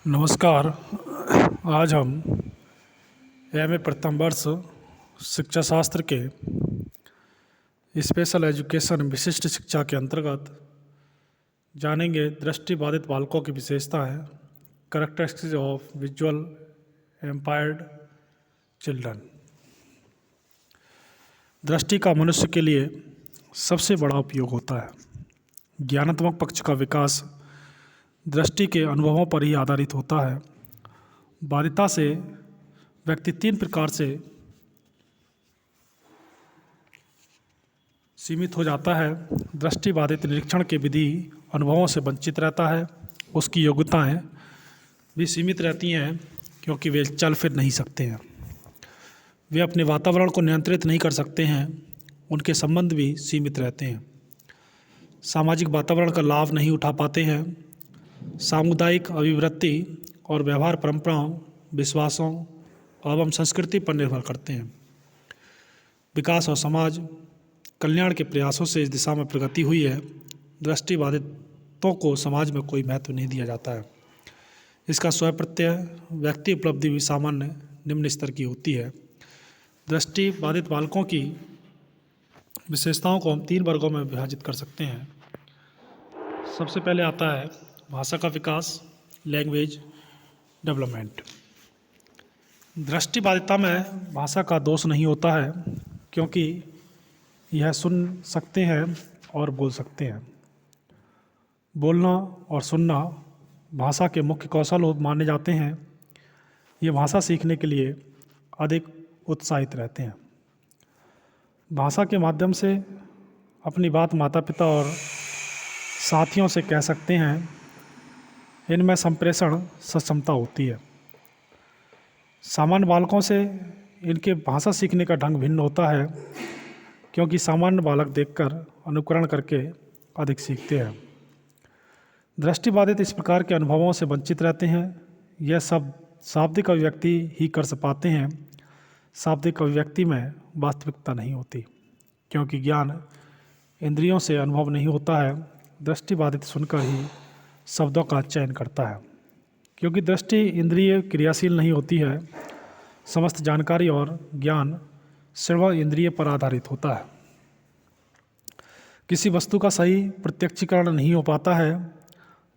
नमस्कार। आज हम एमए प्रथम वर्ष शिक्षा शास्त्र के स्पेशल एजुकेशन विशिष्ट शिक्षा के अंतर्गत जानेंगे दृष्टि बाधित बालकों की विशेषताएं, characteristics of visual impaired children. दृष्टि का मनुष्य के लिए सबसे बड़ा उपयोग होता है। ज्ञानात्मक पक्ष का विकास दृष्टि के अनुभवों पर ही आधारित होता है। बाधिता से व्यक्ति तीन प्रकार से सीमित हो जाता है। दृष्टि बाधित निरीक्षण के विधि अनुभवों से वंचित रहता है। उसकी योग्यताएं भी सीमित रहती हैं क्योंकि वे चल फिर नहीं सकते हैं। वे अपने वातावरण को नियंत्रित नहीं कर सकते हैं। उनके संबंध भी सीमित रहते हैं। सामाजिक वातावरण का लाभ नहीं उठा पाते हैं। सामुदायिक अभिवृत्ति और व्यवहार परंपराओं, विश्वासों एवं संस्कृति पर निर्भर करते हैं। विकास और समाज कल्याण के प्रयासों से इस दिशा में प्रगति हुई है। दृष्टि बाधितों को समाज में कोई महत्व नहीं दिया जाता है। इसका स्वप्रत्यय व्यक्ति उपलब्धि भी सामान्य निम्न स्तर की होती है। दृष्टि बाधित बालकों की विशेषताओं को हम तीन वर्गों में विभाजित कर सकते हैं। सबसे पहले आता है भाषा का विकास, लैंग्वेज डेवलपमेंट। दृष्टि बाधिता में भाषा का दोष नहीं होता है क्योंकि यह सुन सकते हैं और बोल सकते हैं। बोलना और सुनना भाषा के मुख्य कौशल माने जाते हैं। ये भाषा सीखने के लिए अधिक उत्साहित रहते हैं। भाषा के माध्यम से अपनी बात माता पिता और साथियों से कह सकते हैं। इनमें संप्रेषण सक्षमता होती है। सामान्य बालकों से इनके भाषा सीखने का ढंग भिन्न होता है क्योंकि सामान्य बालक देखकर अनुकरण करके अधिक सीखते हैं। दृष्टि बाधित इस प्रकार के अनुभवों से वंचित रहते हैं। यह सब शाब्दिक अभिव्यक्ति ही कर पाते हैं। शाब्दिक अभिव्यक्ति में वास्तविकता नहीं होती क्योंकि ज्ञान इंद्रियों से अनुभव नहीं होता है। दृष्टि बाधित सुनकर ही शब्दों का चयन करता है। क्योंकि दृष्टि इंद्रिय क्रियाशील नहीं होती है, समस्त जानकारी और ज्ञान श्रवण इंद्रिय पर आधारित होता है। किसी वस्तु का सही प्रत्यक्षीकरण नहीं हो पाता है।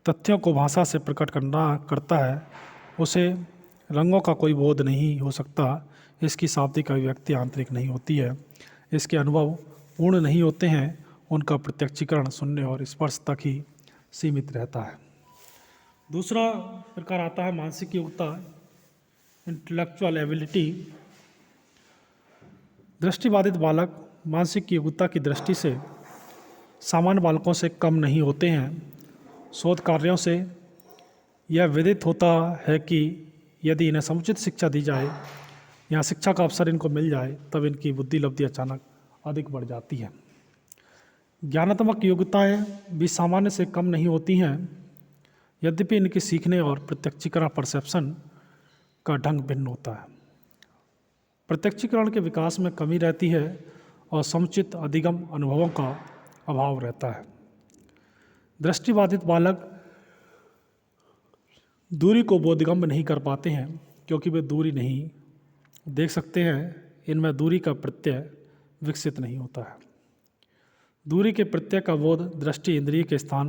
तथ्यों को भाषा से प्रकट करता है। उसे रंगों का कोई बोध नहीं हो सकता। इसकी शाब्दिक अभिव्यक्ति आंतरिक नहीं होती है। इसके अनुभव पूर्ण नहीं होते हैं। उनका प्रत्यक्षीकरण सुनने और स्पर्श तक ही सीमित रहता है। दूसरा प्रकार आता है मानसिक योग्यता, इंटेलेक्चुअल एबिलिटी। दृष्टि बाधित बालक मानसिक योग्यता की दृष्टि से सामान्य बालकों से कम नहीं होते हैं। शोध कार्यों से यह विदित होता है कि यदि इन्हें समुचित शिक्षा दी जाए या शिक्षा का अवसर इनको मिल जाए तब इनकी बुद्धि लब्धि अचानक अधिक बढ़ जाती है। ज्ञानात्मक योग्यताएं भी सामान्य से कम नहीं होती हैं। यद्यपि इनके सीखने और प्रत्यक्षीकरण परसेप्शन का ढंग भिन्न होता है। प्रत्यक्षीकरण के विकास में कमी रहती है और समुचित अधिगम अनुभवों का अभाव रहता है। दृष्टि बाधित बालक दूरी को बोधगम्य नहीं कर पाते हैं क्योंकि वे दूरी नहीं देख सकते हैं। इनमें दूरी का प्रत्यय विकसित नहीं होता है। दूरी के प्रत्यय का बोध दृष्टि इंद्रिय के स्थान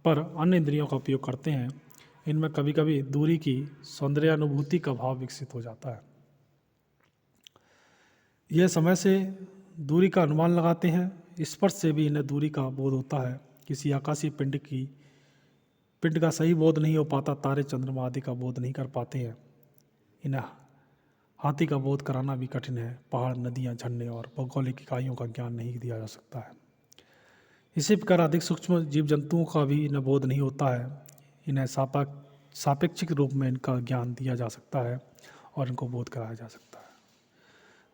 पर अन्य इंद्रियों का उपयोग करते हैं। इनमें कभी कभी दूरी की सौंदर्यानुभूति का भाव विकसित हो जाता है। यह समय से दूरी का अनुमान लगाते हैं। स्पर्श से भी इन्हें दूरी का बोध होता है। किसी आकाशीय पिंड का सही बोध नहीं हो पाता। तारे चंद्रमा आदि का बोध नहीं कर पाते हैं। इन्हें हाथी का बोध कराना भी कठिन है। पहाड़, नदियाँ, झरने और भौगोलिक इकाइयों का ज्ञान नहीं दिया जा सकता है। इसी प्रकार अधिक सूक्ष्म जीव जंतुओं का भी इन्हें बोध नहीं होता है। इन्हें सापेक्षिक रूप में इनका ज्ञान दिया जा सकता है और इनको बोध कराया जा सकता है।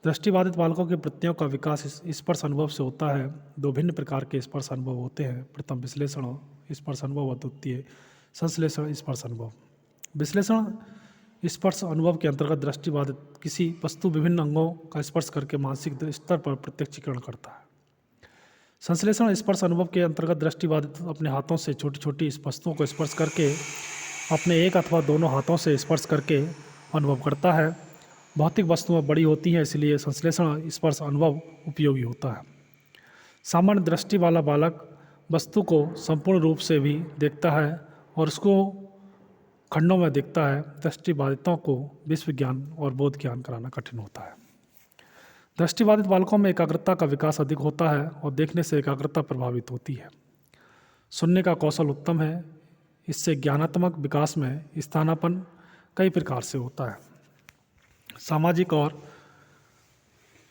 दृष्टिबाधित बालकों के प्रत्ययों का विकास स्पर्श अनुभव से होता है। दो भिन्न प्रकार के स्पर्श अनुभव होते हैं। प्रथम विश्लेषण स्पर्श अनुभव और द्वितीय संश्लेषण स्पर्श अनुभव। विश्लेषण स्पर्श अनुभव के अंतर्गत दृष्टिबाधित किसी वस्तु विभिन्न अंगों का स्पर्श करके मानसिक स्तर पर प्रत्यक्षीकरण करता है। संश्लेषण स्पर्श अनुभव के अंतर्गत दृष्टिबाधित अपने हाथों से छोटी छोटी वस्तुओं को स्पर्श करके अपने एक अथवा दोनों हाथों से स्पर्श करके अनुभव करता है। भौतिक वस्तुएं बड़ी होती हैं, इसलिए संश्लेषण स्पर्श अनुभव उपयोगी होता है। सामान्य दृष्टि वाला बालक वस्तु को संपूर्ण रूप से भी देखता है और उसको खंडों में देखता है। दृष्टिबाधितों को विश्व ज्ञान और बोध ज्ञान कराना कठिन होता है। दृष्टिबाधित बालकों में एकाग्रता का विकास अधिक होता है और देखने से एकाग्रता प्रभावित होती है। सुनने का कौशल उत्तम है, इससे ज्ञानात्मक विकास में स्थानापन्न कई प्रकार से होता है। सामाजिक और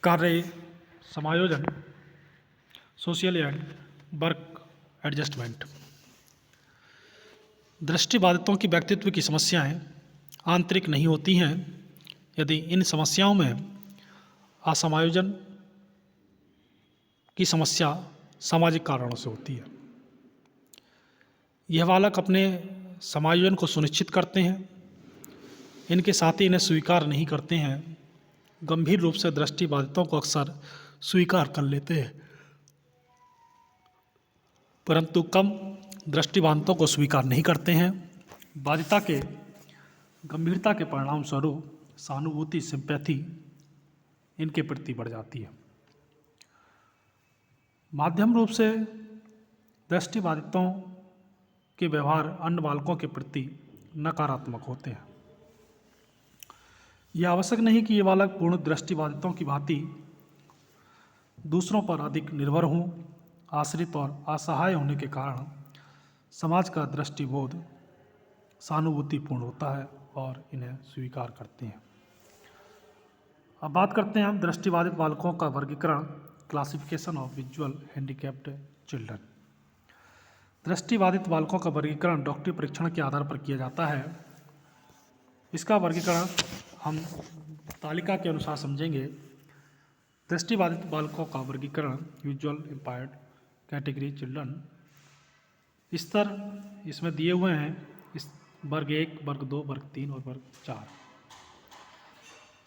कार्य समायोजन, सोशल एंड वर्क एडजस्टमेंट। दृष्टिबाधितों की व्यक्तित्व की समस्याएं आंतरिक नहीं होती हैं यदि इन समस्याओं में असमायोजन की समस्या सामाजिक कारणों से होती है। यह बालक अपने समायोजन को सुनिश्चित करते हैं, इनके साथ ही इन्हें स्वीकार नहीं करते हैं। गंभीर रूप से दृष्टिबाधितों को अक्सर स्वीकार कर लेते हैं, परंतु कम दृष्टिबाधितों को स्वीकार नहीं करते हैं। बाधिता के गंभीरता के परिणाम स्वरूप सहानुभूति, सिंपैथी इनके प्रति बढ़ जाती है। माध्यम रूप से दृष्टिबाधितों के व्यवहार अन्य बालकों के प्रति नकारात्मक होते हैं। यह आवश्यक नहीं कि ये बालक पूर्ण दृष्टिबाधितों की भांति दूसरों पर अधिक निर्भर हों। आश्रित और असहाय होने के कारण समाज का दृष्टिबोध सहानुभूतिपूर्ण होता है और इन्हें स्वीकार करते हैं। अब बात करते हैं हम दृष्टिबाधित बालकों का वर्गीकरण, classification of visual handicapped children. दृष्टिबाधित बालकों का वर्गीकरण डॉक्टरी परीक्षण के आधार पर किया जाता है। इसका वर्गीकरण हम तालिका के अनुसार समझेंगे। दृष्टिबाधित बालकों का वर्गीकरण विजुअल इम्पायर्ड कैटेगरी चिल्ड्रन, स्तर इसमें दिए हुए हैं। इस वर्ग 1, वर्ग 2, वर्ग 3 और वर्ग 4।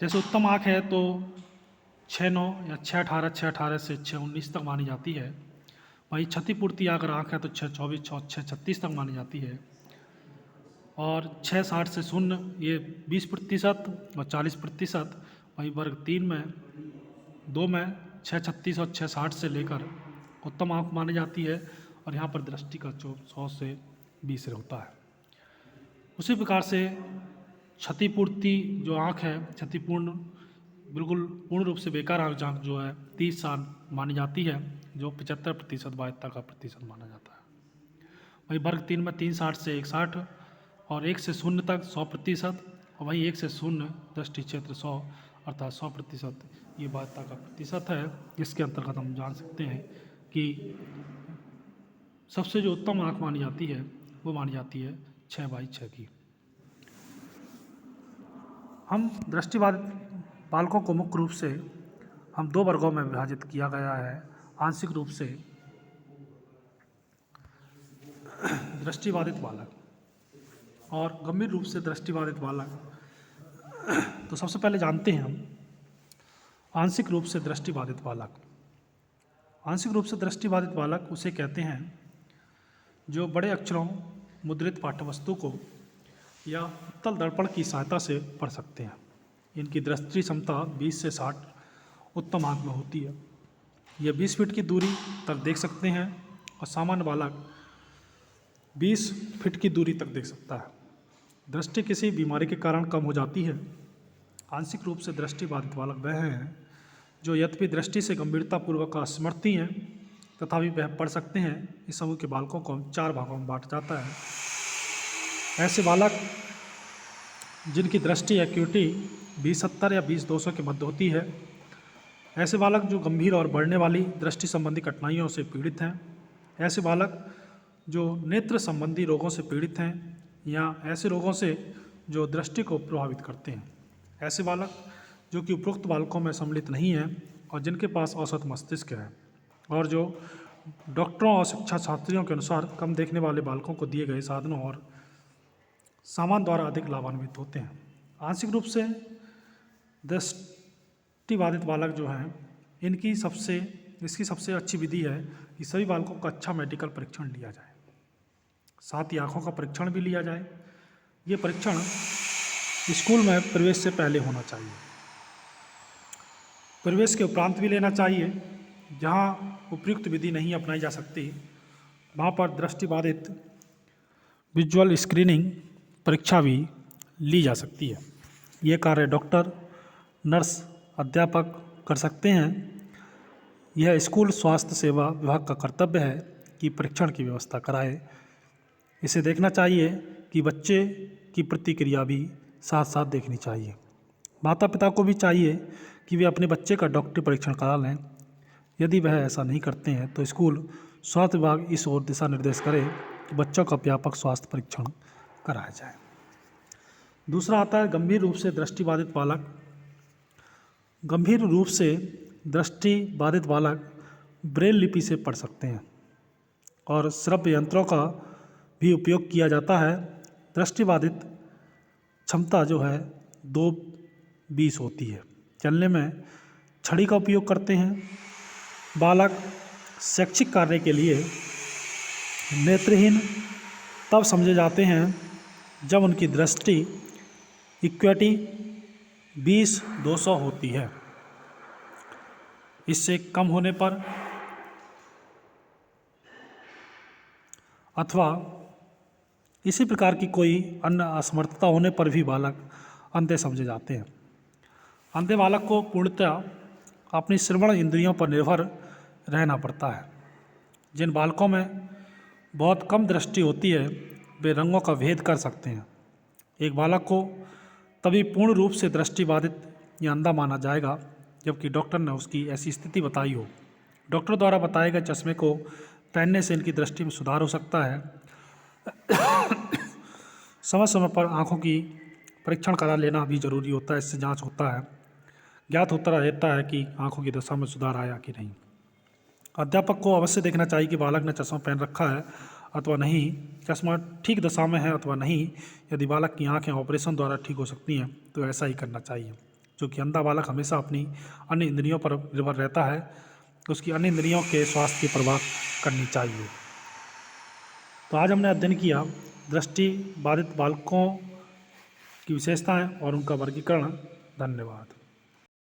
जैसे उत्तम आँख है तो 6-9 या 6-18, 6-18 से 6-19 तक मानी जाती है। वहीं क्षतिपूर्ति अगर आँख है तो 6-24, 6-36 तक मानी जाती है। और 6-60 से 0 ये 20% और 40%। वहीं वर्ग 3 में 2 में 6-36 और 6-60 से लेकर उत्तम आँख मानी जाती है और यहाँ पर दृष्टि का 100 से 20 होता है। उसी प्रकार से क्षतिपूर्ति जो आँख है, क्षतिपूर्ण बिल्कुल पूर्ण रूप से बेकार आँख जो है 30 साल मानी जाती है, जो 75% बाध्यता का प्रतिशत माना जाता है। वहीं वर्ग 3 में 3-60 से 1-60 और 1 से 0 तक 100%। और वहीं 1 से 0 दृष्टि क्षेत्र 100 अर्थात 100% ये बाध्यता का प्रतिशत है। इसके अंतर्गत हम जान सकते हैं कि सबसे जो उत्तम आँख मानी जाती है वो मानी जाती है 6/6 की। हम दृष्टिबाधित बालकों को मुख्य रूप से हम 2 वर्गों में विभाजित किया गया है। आंशिक रूप से दृष्टिबाधित बालक और गंभीर रूप से दृष्टिबाधित बालक। तो सबसे पहले जानते हैं हम आंशिक रूप से दृष्टिबाधित बालक। आंशिक रूप से दृष्टिबाधित बालक उसे कहते हैं जो बड़े अक्षरों मुद्रित पाठ्यवस्तु को या उत्तल दर्पण की सहायता से पढ़ सकते हैं। इनकी दृष्टि क्षमता 20 से 60 उत्तम आँख में होती है। ये 20 फीट की दूरी तक देख सकते हैं और सामान्य बालक 20 फीट की दूरी तक देख सकता है। दृष्टि किसी बीमारी के कारण कम हो जाती है। आंशिक रूप से दृष्टिबाधित बालक वह हैं जो यद्यपि दृष्टि से गंभीरतापूर्वक असमर्थी हैं तथापि वह पढ़ सकते हैं। इस समूह के बालकों को 4 भागों में बांटा जाता है। ऐसे बालक जिनकी दृष्टि एक्यूटी 20/70 या 20/200 के मध्य होती है। ऐसे बालक जो गंभीर और बढ़ने वाली दृष्टि संबंधी कठिनाइयों से पीड़ित हैं। ऐसे बालक जो नेत्र संबंधी रोगों से पीड़ित हैं या ऐसे रोगों से जो दृष्टि को प्रभावित करते हैं। ऐसे बालक जो कि उपरोक्त बालकों में सम्मिलित नहीं हैं और जिनके पास औसत मस्तिष्क है और जो डॉक्टरों और शिक्षा शास्त्रियों के अनुसार कम देखने वाले बालकों को दिए गए साधनों और सामान द्वारा अधिक लाभान्वित होते हैं। आंशिक रूप से दृष्टिबाधित बालक जो हैं इसकी सबसे अच्छी विधि है कि सभी बालकों का अच्छा मेडिकल परीक्षण लिया जाए, साथ ही आँखों का परीक्षण भी लिया जाए ये परीक्षण स्कूल में प्रवेश से पहले होना चाहिए। प्रवेश के उपरांत भी लेना चाहिए। जहाँ उपयुक्त विधि नहीं अपनाई जा सकती वहाँ पर दृष्टिबाधित विजुअल स्क्रीनिंग परीक्षा भी ली जा सकती है। ये कार्य डॉक्टर, नर्स, अध्यापक कर सकते हैं। यह स्कूल स्वास्थ्य सेवा विभाग का कर्तव्य है कि परीक्षण की व्यवस्था कराए। इसे देखना चाहिए कि बच्चे की प्रतिक्रिया भी साथ साथ देखनी चाहिए। माता पिता को भी चाहिए कि वे अपने बच्चे का डॉक्टरी परीक्षण करा लें। यदि वह ऐसा नहीं करते हैं तो स्कूल स्वास्थ्य विभाग इस ओर दिशा निर्देश करे कि बच्चों का व्यापक स्वास्थ्य परीक्षण कराया जाए। दूसरा आता है गंभीर रूप से दृष्टिबाधित बालक। गंभीर रूप से दृष्टिबाधित बालक ब्रेल लिपि से पढ़ सकते हैं और श्रव्य यंत्रों का भी उपयोग किया जाता है। दृष्टिबाधित क्षमता जो है 2-20 होती है। चलने में छड़ी का उपयोग करते हैं। बालक शैक्षिक कार्य के लिए नेत्रहीन तब समझे जाते हैं जब उनकी दृष्टि इक्विटी 20-200 होती है। इससे कम होने पर अथवा इसी प्रकार की कोई अन्य असमर्थता होने पर भी बालक अंधे समझे जाते हैं। अंधे बालक को पूर्णतः अपनी श्रवण इंद्रियों पर निर्भर रहना पड़ता है। जिन बालकों में बहुत कम दृष्टि होती है वे रंगों का भेद कर सकते हैं। एक बालक को तभी पूर्ण रूप से दृष्टिबाधित या अंधा माना जाएगा जबकि डॉक्टर ने उसकी ऐसी स्थिति बताई हो। डॉक्टर द्वारा बताए गए चश्मे को पहनने से इनकी दृष्टि में सुधार हो सकता है। समय समय पर आँखों की परीक्षण करा लेना भी जरूरी होता है। इससे जांच होता है, ज्ञात होता रहता है कि आँखों की दशा में सुधार आया कि नहीं। अध्यापक को अवश्य देखना चाहिए कि बालक ने चश्मा पहन रखा है अथवा नहीं, चश्मा ठीक दशा में है अथवा नहीं। यदि बालक की आँखें ऑपरेशन द्वारा ठीक हो सकती हैं तो ऐसा ही करना चाहिए। क्योंकि अंधा बालक हमेशा अपनी अन्य इंद्रियों पर निर्भर रहता है, उसकी अन्य इंद्रियों के स्वास्थ्य की परवाह करनी चाहिए। तो आज हमने अध्ययन किया दृष्टि बाधित बालकों की विशेषताएं और उनका वर्गीकरण। धन्यवाद।